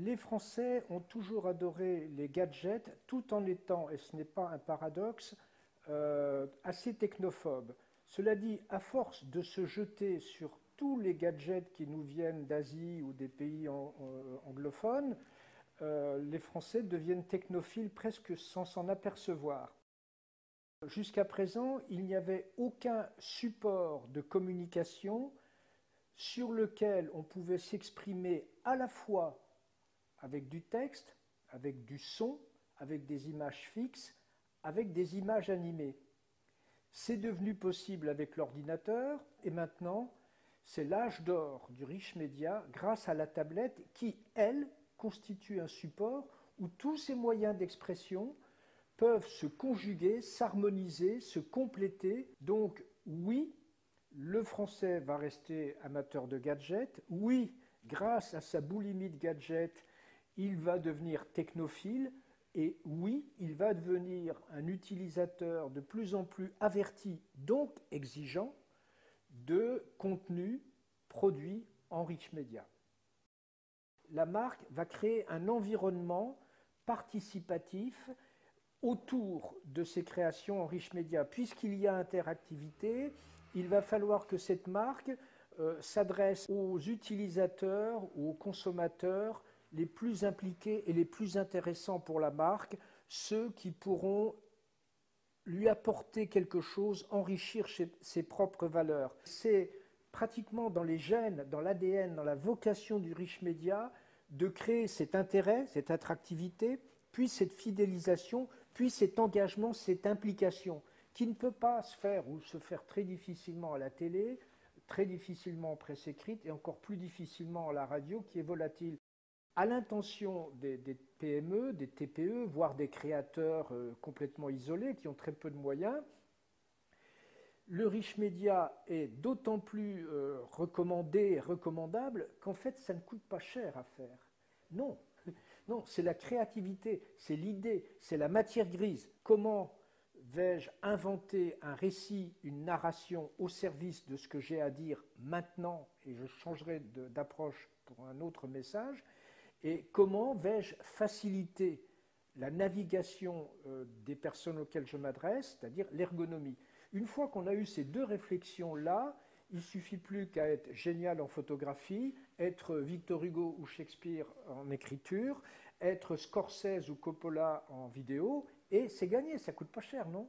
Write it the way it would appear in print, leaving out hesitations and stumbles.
les Français ont toujours adoré les gadgets tout en étant, et ce n'est pas un paradoxe, assez technophobes. Cela dit, à force de se jeter sur tous les gadgets qui nous viennent d'Asie ou des pays anglophones, les Français deviennent technophiles presque sans s'en apercevoir. Jusqu'à présent, il n'y avait aucun support de communication sur lequel on pouvait s'exprimer à la fois avec du texte, avec du son, avec des images fixes, avec des images animées. C'est devenu possible avec l'ordinateur et maintenant, c'est l'âge d'or du riche média grâce à la tablette qui, elle, constitue un support où tous ces moyens d'expression peuvent se conjuguer, s'harmoniser, se compléter. Donc oui, le français va rester amateur de gadgets. Oui, grâce à sa boulimie de gadgets, il va devenir technophile. Et oui, il va devenir un utilisateur de plus en plus averti, donc exigeant, de contenu produit en rich media. La marque va créer un environnement participatif autour de ces créations en rich media. Puisqu'il y a interactivité, il va falloir que cette marque s'adresse aux utilisateurs ou aux consommateurs les plus impliqués et les plus intéressants pour la marque, ceux qui pourront lui apporter quelque chose, enrichir ses propres valeurs. C'est pratiquement dans les gènes, dans l'ADN, dans la vocation du rich media de créer cet intérêt, cette attractivité, puis cette fidélisation, puis cet engagement, cette implication, qui ne peut pas se faire ou se faire très difficilement à la télé, très difficilement en presse écrite et encore plus difficilement à la radio qui est volatile. À l'intention des PME, des TPE, voire des créateurs complètement isolés qui ont très peu de moyens, le rich media est d'autant plus recommandé et recommandable qu'en fait ça ne coûte pas cher à faire. Non, non, c'est la créativité, c'est l'idée, c'est la matière grise. Comment vais-je inventer un récit, une narration au service de ce que j'ai à dire maintenant, et je changerai d'approche pour un autre message, et comment vais-je faciliter la navigation des personnes auxquelles je m'adresse, c'est-à-dire l'ergonomie. Une fois qu'on a eu ces deux réflexions-là, il ne suffit plus qu'à être génial en photographie, être Victor Hugo ou Shakespeare en écriture, être Scorsese ou Coppola en vidéo, et c'est gagné, ça ne coûte pas cher, non ?